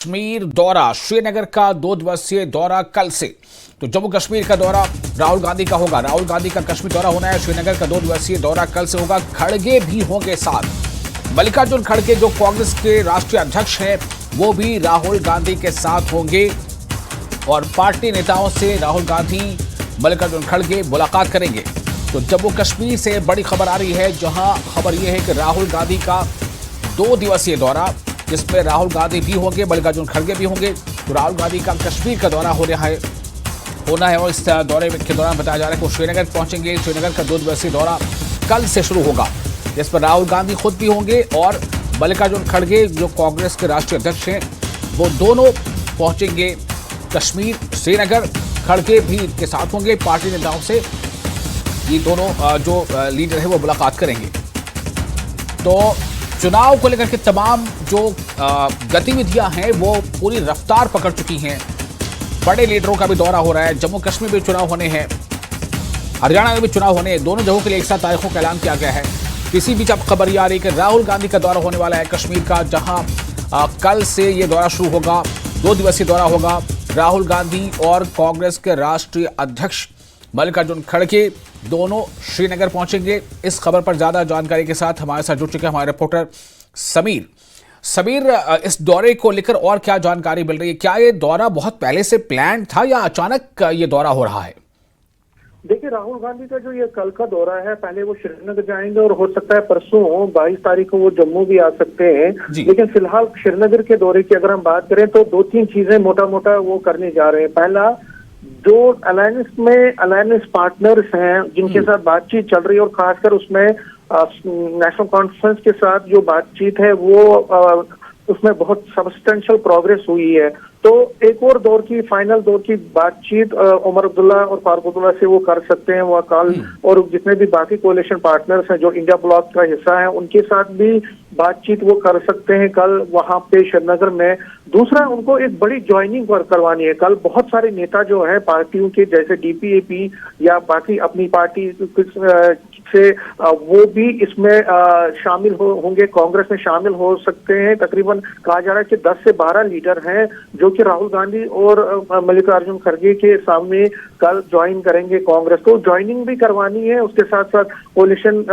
कश्मीर दौरा, श्रीनगर का 2 दिवसीय दौरा कल से। तो जम्मू कश्मीर का दौरा राहुल गांधी का होगा। राहुल गांधी का कश्मीर दौरा होना है। श्रीनगर का 2 दिवसीय दौरा कल से होगा। खड़गे भी होंगे साथ। मल्लिकार्जुन खड़गे जो कांग्रेस के राष्ट्रीय अध्यक्ष हैं वो भी राहुल गांधी के साथ होंगे और पार्टी नेताओं से राहुल गांधी मल्लिकार्जुन खड़गे मुलाकात करेंगे। तो जम्मू कश्मीर से बड़ी खबर आ रही है, जहां खबर यह है कि राहुल गांधी का 2 दिवसीय दौरा, जिसमें राहुल गांधी भी होंगे, मल्लिकार्जुन खड़गे भी होंगे। तो राहुल गांधी का कश्मीर का दौरा होना है और इस दौरे के दौरान बताया जा रहा है कि वो श्रीनगर पहुंचेंगे। श्रीनगर का 2 दिवसीय दौरा कल से शुरू होगा, जिस पर राहुल गांधी खुद भी होंगे और मल्लिकार्जुन खड़गे जो कांग्रेस के राष्ट्रीय अध्यक्ष हैं वो दोनों पहुंचेंगे कश्मीर। श्रीनगर खड़गे भी इनके साथ होंगे। पार्टी नेताओं से ये दोनों जो लीडर है वो मुलाकात करेंगे। तो चुनाव को लेकर के तमाम जो गतिविधियां हैं वो पूरी रफ्तार पकड़ चुकी हैं। बड़े लीडरों का भी दौरा हो रहा है। जम्मू कश्मीर में चुनाव होने हैं, हरियाणा में भी चुनाव होने हैं। दोनों जगहों के लिए एक साथ तारीखों का ऐलान किया गया है। किसी बीच अब खबर यह आ रही है कि राहुल गांधी का दौरा होने वाला है कश्मीर का, जहां कल से ये दौरा शुरू होगा। 2 दिवसीय दौरा होगा। राहुल गांधी और कांग्रेस के राष्ट्रीय अध्यक्ष मल्लिकार्जुन खड़गे दोनों श्रीनगर पहुंचेंगे। इस खबर पर ज्यादा जानकारी के साथ हमारे साथ जुड़ चुके हैं हमारे रिपोर्टर समीर। इस दौरे को लेकर और क्या जानकारी मिल रही है? क्या ये दौरा बहुत पहले से प्लान था या अचानक ये दौरा हो रहा है? देखिए, राहुल गांधी का जो ये कल का दौरा है, पहले वो श्रीनगर जाएंगे और हो सकता है परसों 22 तारीख को वो जम्मू भी आ सकते हैं। लेकिन फिलहाल श्रीनगर के दौरे की अगर हम बात करें तो 2-3 चीजें मोटा मोटा वो करने जा रहे हैं। पहला, जो अलायंस पार्टनर्स हैं जिनके साथ बातचीत चल रही है और खासकर उसमें नेशनल कॉन्फ्रेंस के साथ जो बातचीत है वो उसमें बहुत सब्सटेंशियल प्रोग्रेस हुई है। तो एक और फाइनल दौर की बातचीत उमर अब्दुल्ला और फारूक अब्दुल्ला से वो कर सकते हैं वो कल, और जितने भी बाकी कोalition पार्टनर्स हैं जो इंडिया ब्लॉक का हिस्सा है उनके साथ भी बातचीत वो कर सकते हैं कल वहां पे श्रीनगर में। दूसरा, उनको एक बड़ी ज्वाइनिंग करवानी है। कल बहुत सारे नेता जो है पार्टियों के, जैसे डीपीएपी या बाकी अपनी पार्टी से वो भी इसमें शामिल होंगे, कांग्रेस में शामिल हो सकते हैं। तकरीबन कहा जा रहा है कि 10 से 12 लीडर हैं जो कि राहुल गांधी और मल्लिकार्जुन खड़गे के सामने कल ज्वाइन करेंगे कांग्रेस को। ज्वाइनिंग भी करवानी है, उसके साथ साथ कोalition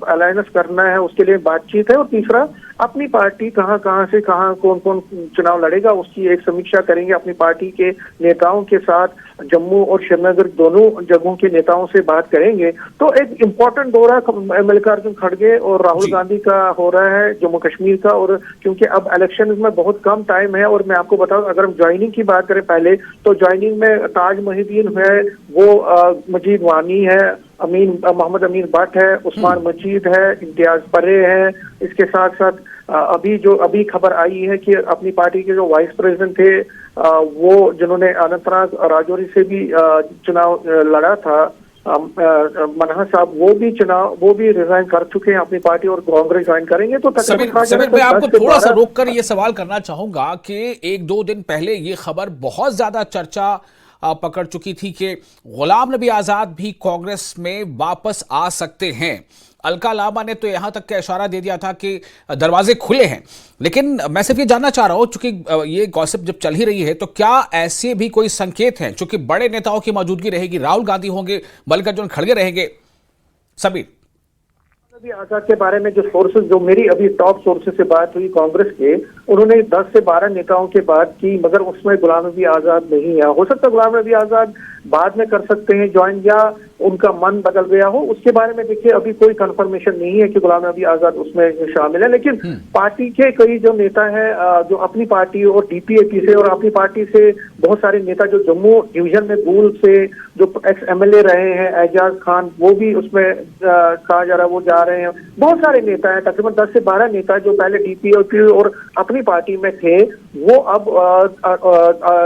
अलायंस करना है, उसके लिए बातचीत है। और तीसरा, अपनी पार्टी कहां से कहां कौन कौन चुनाव लड़ेगा उसकी एक समीक्षा करेंगे अपनी पार्टी के नेताओं के साथ। जम्मू और श्रीनगर दोनों जगहों के नेताओं से बात करेंगे। तो एक इम्पोर्टेंट दौरा मल्लिकार्जुन खड़गे और राहुल गांधी का हो रहा है जम्मू कश्मीर का। और क्योंकि अब इलेक्शन में बहुत कम टाइम है, और मैं आपको बताऊं, अगर हम ज्वाइनिंग की बात करें पहले, तो ज्वाइनिंग में ताज मोहिद्दीन है, वो मजीद वानी है, मोहम्मद अमीन भट्ट है, उस्मान मजीद है, इम्तियाज परे है। इसके साथ साथ अभी खबर आई है कि अपनी पार्टी के जो वाइस प्रेसिडेंट थे वो जिन्होंने अनंतनाग राजौरी से भी चुनाव लड़ा था, मनहा साहब, वो भी रिजाइन कर चुके हैं अपनी पार्टी और कांग्रेस ज्वाइन करेंगे। तो समीर, मैं आपको थोड़ा सा रोक कर ये सवाल करना चाहूंगा कि 1-2 दिन पहले ये खबर बहुत ज्यादा चर्चा पकड़ चुकी थी कि गुलाम नबी आजाद भी कांग्रेस में वापस आ सकते हैं। अलका लांबा ने तो यहां तक का इशारा दे दिया था कि दरवाजे खुले हैं। लेकिन मैं सिर्फ ये जानना चाह रहा हूं, चूंकि ये गॉसिप जब चल ही रही है, तो क्या ऐसे भी कोई संकेत हैं, चूंकि बड़े नेताओं की मौजूदगी रहेगी, राहुल गांधी होंगे, मल्लिकार्जुन खड़गे रहेंगे? सभी आजाद के बारे में जो सोर्सेज, जो मेरी अभी टॉप सोर्सेज से बात हुई कांग्रेस के, उन्होंने 10 से 12 नेताओं के बात की, मगर उसमें गुलाम नबी आजाद नहीं है। हो सकता है गुलाम नबी आजाद बाद में कर सकते हैं ज्वाइन, या उनका मन बदल गया हो। उसके बारे में देखिए अभी कोई कंफर्मेशन नहीं है कि गुलाम नबी आजाद उसमें शामिल है। लेकिन पार्टी के कई जो नेता हैं जो अपनी पार्टी और डीपीएपी से और अपनी पार्टी से बहुत सारे नेता जो जम्मू डिवीजन में गूल से जो एक्स एमएलए रहे हैं, एजाज खान, वो भी उसमें कहा जा रहा है वो जा रहे हैं। बहुत सारे नेता हैं, तकरीबन 10 से 12 नेता जो पहले डीपीएपी और अपनी पार्टी में थे वो अब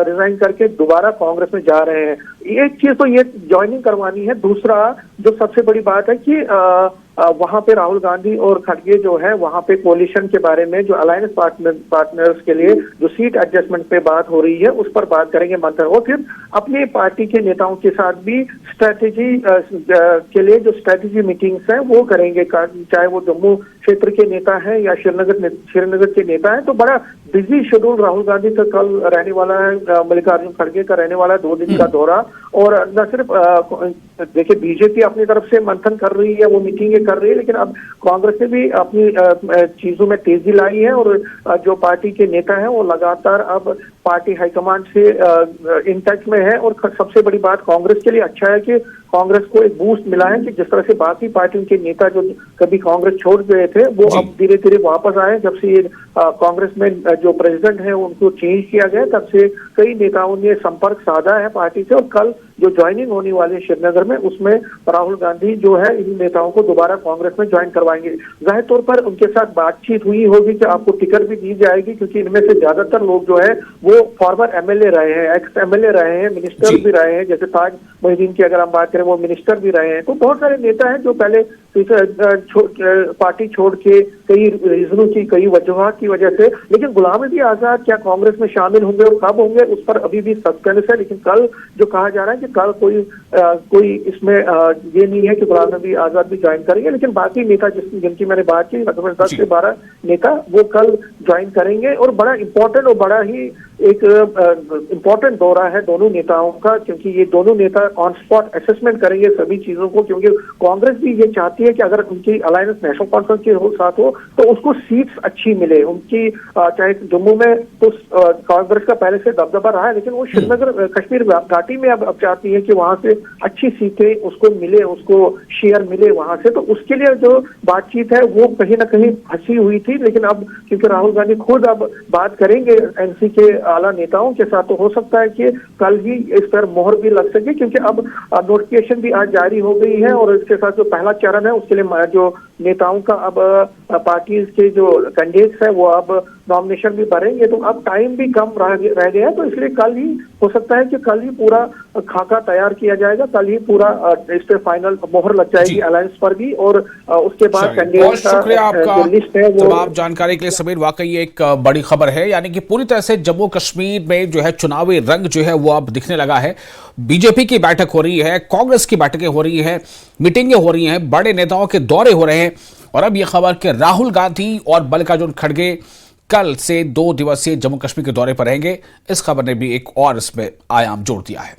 रिजाइन करके दोबारा कांग्रेस में जा रहे हैं। एक चीज तो ये ज्वाइनिंग करवानी है। दूसरा जो सबसे बड़ी बात है कि वहां पे राहुल गांधी और खड़गे जो है वहां पे कोलिशन के बारे में, जो अलायंस पार्टनर्स के लिए जो सीट एडजस्टमेंट पे बात हो रही है उस पर बात करेंगे मंथन। और फिर अपनी पार्टी के नेताओं के साथ भी स्ट्रेटेजी के लिए जो स्ट्रेटेजी मीटिंग्स हैं वो करेंगे, चाहे वो जम्मू क्षेत्र के नेता है या श्रीनगर के नेता है। तो बड़ा बिजी शेड्यूल राहुल गांधी का कल रहने वाला है, मल्लिकार्जुन खड़गे का रहने वाला है 2 दिन का दौरा। और न सिर्फ देखिए बीजेपी अपनी तरफ से मंथन कर रही है, वो मीटिंगें कर रही है, लेकिन अब कांग्रेस ने भी अपनी चीजों में तेजी लाई है और जो पार्टी के नेता हैं वो लगातार अब पार्टी हाईकमांड से इन टच में है। और सबसे बड़ी बात कांग्रेस के लिए अच्छा है कि कांग्रेस को एक बूस्ट मिला है कि जिस तरह से बाकी पार्टियों के नेता जो कभी कांग्रेस छोड़ गए थे वो अब धीरे धीरे वापस आए। जब से ये कांग्रेस में जो प्रेसिडेंट है उनको चेंज किया गया तब से कई नेताओं ने संपर्क साधा है पार्टी से। और कल जो ज्वाइनिंग होने वाली है श्रीनगर में उसमें राहुल गांधी जो है इन नेताओं को दोबारा कांग्रेस में ज्वाइन करवाएंगे। जाहिर तौर पर उनके साथ बातचीत हुई होगी कि आपको टिकट भी दी जाएगी, क्योंकि इनमें से ज्यादातर लोग जो है वो फॉर्मर एमएलए रहे हैं, एक्स एमएलए रहे हैं, मिनिस्टर भी रहे हैं। जैसे ताज मोहिदीन की अगर हम बात करें वो मिनिस्टर भी रहे हैं। तो बहुत सारे नेता हैं जो पहले पार्टी छोड़ के कई रीजनों की, कई वजूहात की वजह से। लेकिन गुलाम नबी आजाद क्या कांग्रेस में शामिल होंगे और कब होंगे उस पर अभी भी सस्पेंस है। लेकिन कल जो कहा जा रहा है कि कल कोई इसमें ये नहीं है कि गुलाम नबी आजाद भी ज्वाइन करेंगे, लेकिन बाकी नेता जिनकी मैंने बात की लगभग 10 से 12 नेता वो कल ज्वाइन करेंगे। और बड़ा इंपॉर्टेंट और बड़ा ही एक इंपॉर्टेंट दौरा है दोनों नेताओं का, क्योंकि ये दोनों नेता ऑन स्पॉट असेसमेंट करेंगे सभी चीजों को। क्योंकि कांग्रेस भी ये चाहती है कि अगर उनकी अलायंस नेशनल कॉन्फ्रेंस के साथ हो तो उसको सीट्स अच्छी मिले उनकी। चाहे जम्मू में तो कांग्रेस का पहले से दबदबा रहा है, लेकिन वो श्रीनगर कश्मीर घाटी में अब चाहती है कि वहां से अच्छी सीटें उसको मिले, उसको शेयर मिले वहां से। तो उसके लिए जो बातचीत है वो कहीं ना कहीं फंसी हुई थी। लेकिन अब क्योंकि राहुल गांधी खुद अब बात करेंगे एनसी के आला नेताओं के साथ, तो हो सकता है कि कल ही इस पर मोहर भी लग सके, क्योंकि अब नोटिफिकेशन भी आज जारी हो गई है। और इसके साथ जो पहला चरण है उसके लिए जो नेताओं का अब पार्टीज के जो कैंडिडेट्स है वो अब नॉमिनेशन भी भरेंगे। तो अब टाइम भी कम रह गया है, तो इसलिए कल ही हो सकता है कि कल ही पूरा खाका तैयार किया जाएगा, कल ही पूरा इस पे फाइनल मोहर लग जाएगी अलायंस पर भी। और उसके बाद बहुत शुक्रिया आपका तमाम जानकारी के लिए समीर। वाकई एक बड़ी खबर है, यानी कि पूरी तरह से जम्मू कश्मीर में जो है चुनावी रंग जो है वो अब दिखने लगा है। बीजेपी की बैठक हो रही है, कांग्रेस की बैठकें हो रही है, मीटिंगें हो रही हैं, बड़े नेताओं के दौरे हो रहे हैं। और अब यह खबर कि राहुल गांधी और मल्लिकार्जुन खड़गे कल से 2 दिवसीय जम्मू कश्मीर के दौरे पर रहेंगे, इस खबर ने भी एक और इसमें आयाम जोड़ दिया है।